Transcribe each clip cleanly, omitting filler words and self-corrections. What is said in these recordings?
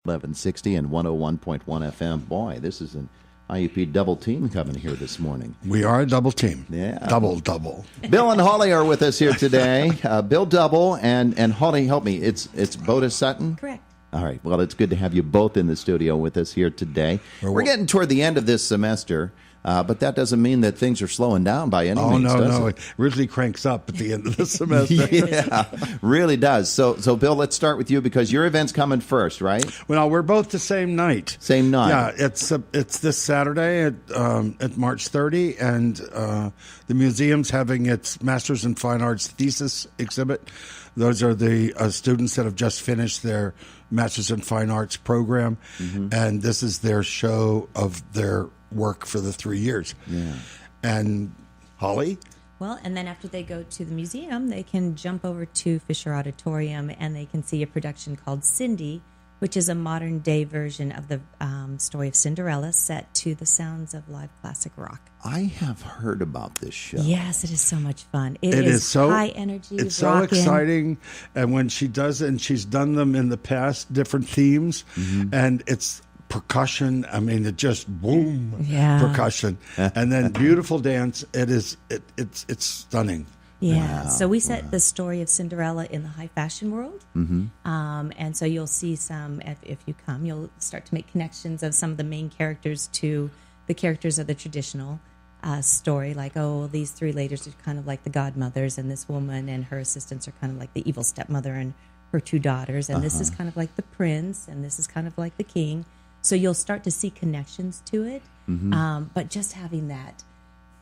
1160 and 101.1 FM. Boy, this is an IUP double team coming here this morning. We are a double team. Yeah. Double. Bill and Holly are with us here today. Bill Double and Holly, help me. It's Buda-Sutton? Correct. All right. Well, it's good to have you both in the studio with us here today. We're getting toward the end of this semester, but that doesn't mean that things are slowing down by any means, does it? It really cranks up at the end of the semester. Yeah, really does. So, Bill, let's start with you because your event's coming first, right? Well, we're both the same night. Same night. Yeah, it's this Saturday at March 30, and the museum's having its Masters in Fine Arts thesis exhibit. Those are the students that have just finished their Masters in Fine Arts program, and this is their show of their work for the 3 years. Yeah. And Holly? Well, and then after they go to the museum, they can jump over to Fisher Auditorium and they can see a production called Cindy, which is a modern-day version of the story of Cinderella set to the sounds of live classic rock. I have heard about this show. Yes, it is so much fun. It is so high energy. It's so exciting, and when she does it, and she's done them in the past, different themes, and it's percussion. I mean, it just boom, percussion, and then beautiful dance. It's stunning. Yeah, Wow. so we set the story of Cinderella in the high fashion world. And so you'll see some, if you come, you'll start to make connections of some of the main characters to the characters of the traditional story. Like, oh, these three ladies are kind of like the godmothers, and this woman and her assistants are kind of like the evil stepmother and her two daughters. And this is kind of like the prince, and this is kind of like the king. So you'll start to see connections to it. But just having that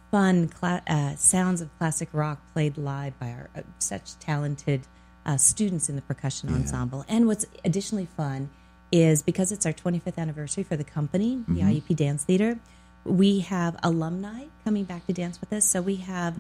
fun sounds of classic rock played live by our such talented students in the percussion ensemble. And what's additionally fun is because it's our 25th anniversary for the company, the IUP Dance Theater, we have alumni coming back to dance with us. So we have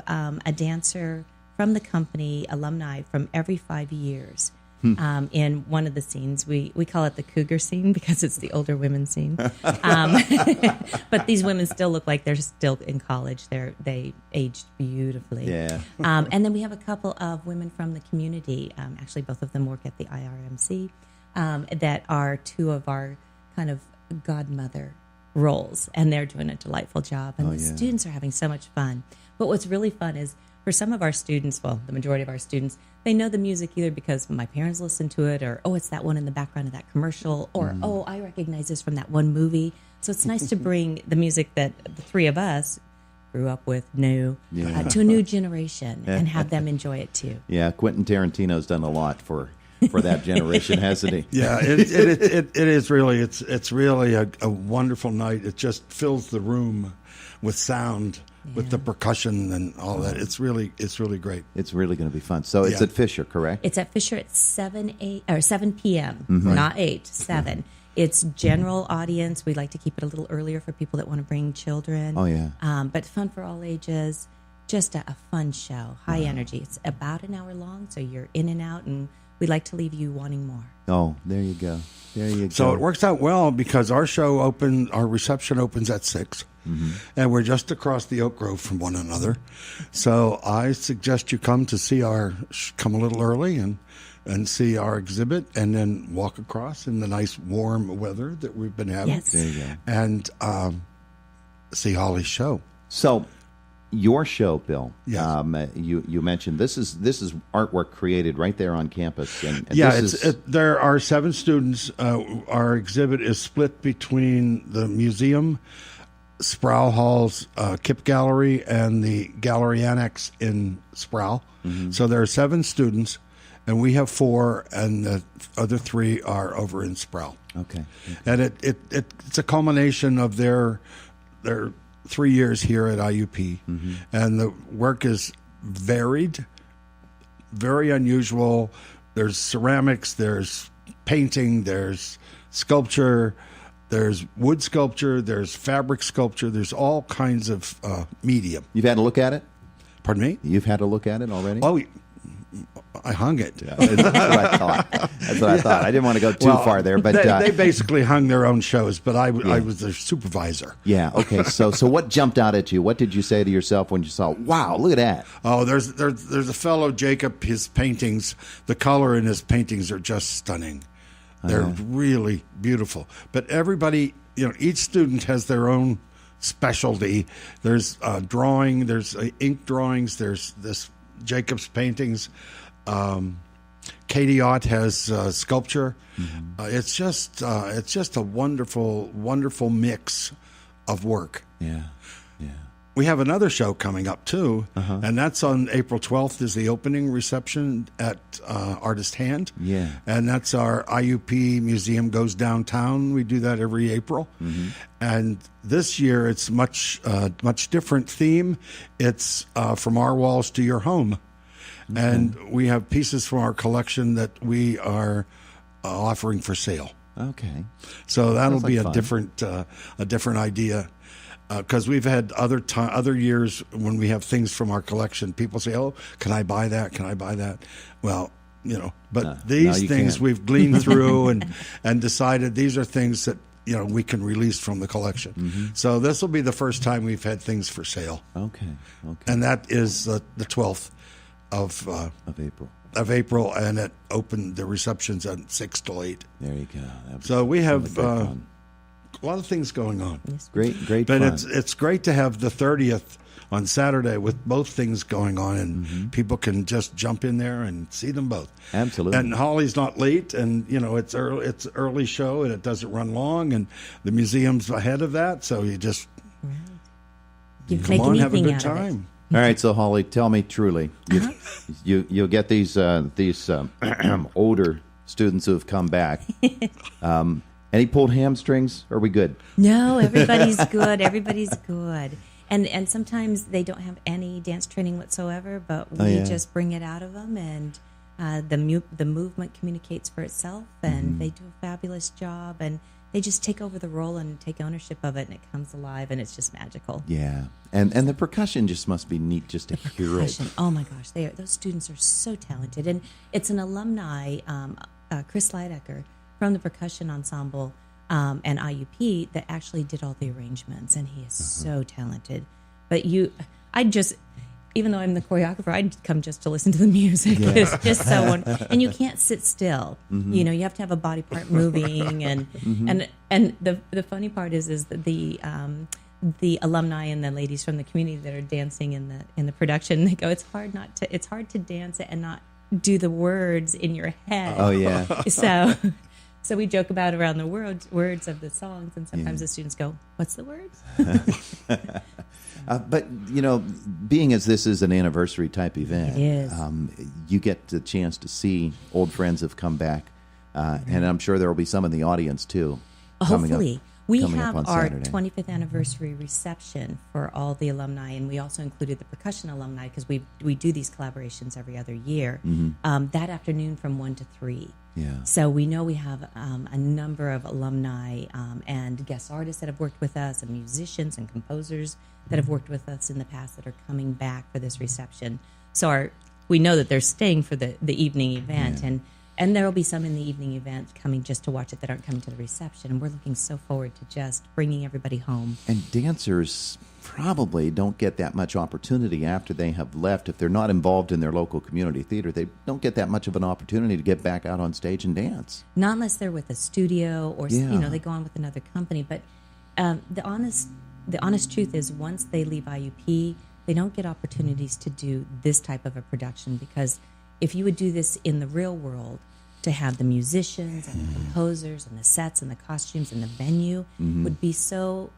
a dancer from the company, alumni from every 5 years. In one of the scenes, we call it the cougar scene because it's the older women scene. But these women still look like they're still in college. They aged beautifully. Yeah. And then we have a couple of women from the community. Actually, both of them work at the IRMC. That are two of our kind of godmother roles, and they're doing a delightful job. And students are having so much fun. But what's really fun is for some of our students, well, the majority of our students, they know the music either because my parents listen to it, or, oh, it's that one in the background of that commercial, or, oh, I recognize this from that one movie. So it's nice to bring the music that the three of us grew up with to a new generation and have them enjoy it too. Yeah, Quentin Tarantino's done a lot for that generation, hasn't he? Yeah, it is really, it's really a wonderful night. It just fills the room with sound. With the percussion and all that, it's really great. It's really going to be fun. So it's at Fisher, correct? It's at Fisher at 7 p.m. Not 8, 7. It's general audience. We like to keep it a little earlier for people that want to bring children. Oh yeah. But fun for all ages. Just a fun show, high energy. It's about an hour long, so you're in and out, and we'd like to leave you wanting more. Oh, there you go. So it works out well because our reception opens at 6. And we're just across the Oak Grove from one another. So I suggest you come a little early and see our exhibit, and then walk across in the nice warm weather that we've been having. Yes. There you go. And see Holly's show. So your show, Bill, Yes. you mentioned this is artwork created right there on campus. And there are 7 students. Our exhibit is split between the museum, Sproul Hall's Kip Gallery, and the Gallery Annex in Sproul. So there are 7 students, and we have 4, and the other 3 are over in Sproul. Okay. And it's a culmination of their 3 years here at IUP, and the work is varied, very unusual. There's ceramics, there's painting, there's sculpture, there's wood sculpture, there's fabric sculpture, there's all kinds of medium. You've had a look at it? Pardon me? You've had a look at it already? Oh, I hung it. Yeah, that's what I thought. That's what I thought. I didn't want to go too far there, but they basically hung their own shows, but I was their supervisor. Yeah. Okay. So what jumped out at you? What did you say to yourself when you saw? Wow! Look at that. Oh, there's a fellow, Jacob. His paintings, the color in his paintings are just stunning. They're really beautiful. But everybody, each student has their own specialty. There's drawing, there's ink drawings, there's this Jacob's paintings. Katie Ott has sculpture. It's just a wonderful, wonderful mix of work. Yeah. We have another show coming up too, and that's on April 12th. Is the opening reception at Artist Hand. Yeah, and that's our IUP Museum Goes Downtown. We do that every April, and this year it's much different theme. It's from our walls to your home, and we have pieces from our collection that we are offering for sale. Okay, so that'll Sounds be like a different idea. Because we've had other years when we have things from our collection, people say, "Oh, can I buy that? Can I buy that?" Well, but these things can't. we've gleaned through and decided these are things that we can release from the collection. So this will be the first time we've had things for sale. Okay. And that is the 12th of April. Of April, and it opened the receptions at 6 till 8. There you go. So we have a lot of things going on. Yes. Great But fun. it's great to have the 30th on Saturday with both things going on, and people can just jump in there and see them both. Absolutely. And Holly's not late, and it's early show, and it doesn't run long, and the museum's ahead of that, so you just come on, have a good time. All right, so Holly, tell me truly, you'll get these older students who have come back. Any pulled hamstrings? Are we good? No, everybody's good. Everybody's good. And sometimes they don't have any dance training whatsoever, but we just bring it out of them, and the movement communicates for itself, and they do a fabulous job, and they just take over the role and take ownership of it, and it comes alive, and it's just magical. Yeah, and the percussion just must be neat just to hear it. Oh my gosh, those students are so talented, and it's an alumni, Chris Leidecker, from the percussion ensemble and IUP that actually did all the arrangements, and he is so talented. But even though I'm the choreographer, I'd come just to listen to the music. Yeah. It's just so wonderful. And you can't sit still. You have to have a body part moving, and the funny part is that the alumni and the ladies from the community that are dancing in the production, they go, it's hard to dance it and not do the words in your head. Oh yeah. So we joke about around the words of the songs, and sometimes the students go, "What's the words?" But being as this is an anniversary type event, it is. You get the chance to see old friends have come back, and I'm sure there will be some in the audience too. Hopefully. We have our Saturday. 25th anniversary reception for all the alumni, and we also included the percussion alumni because we do these collaborations every other year. That afternoon from 1 to 3. Yeah. So we know we have a number of alumni and guest artists that have worked with us, and musicians and composers that have worked with us in the past that are coming back for this reception. So we know that they're staying for the evening event, and there will be some in the evening event coming just to watch it that aren't coming to the reception. And we're looking so forward to just bringing everybody home. And dancers probably don't get that much opportunity after they have left. If they're not involved in their local community theater, they don't get that much of an opportunity to get back out on stage and dance. Not unless they're with a studio or they go on with another company. But the honest truth is, once they leave IUP, they don't get opportunities to do this type of a production, because if you would do this in the real world, to have the musicians and the composers and the sets and the costumes and the venue would be so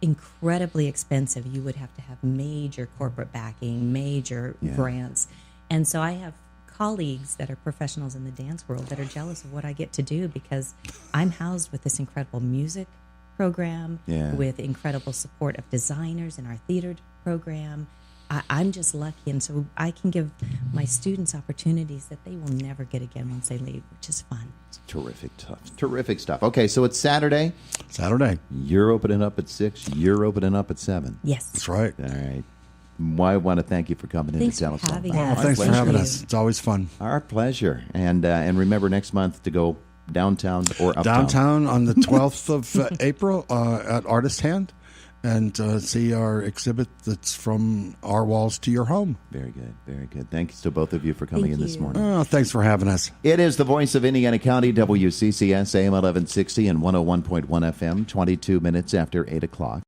incredibly expensive. You would have to have major corporate backing, major grants. And so I have colleagues that are professionals in the dance world that are jealous of what I get to do, because I'm housed with this incredible music program, with incredible support of designers in our theater program. I'm just lucky, and so I can give my students opportunities that they will never get again once they leave, which is fun. It's terrific stuff. Okay, so it's Saturday. You're opening up at 6. You're opening up at 7. Yes. That's right. All right. Well, I want to thank you for coming in to tell us all about it. Well, thanks for having us. It's always fun. Our pleasure. And remember next month to go downtown or uptown. Downtown on the 12th of April at Artist Hand. and see our exhibit that's from our walls to your home. Very good, very good. Thanks to both of you for coming in this morning. Oh, thanks for having us. It is the voice of Indiana County, WCCS AM 1160 and 101.1 FM, 22 minutes after 8 o'clock.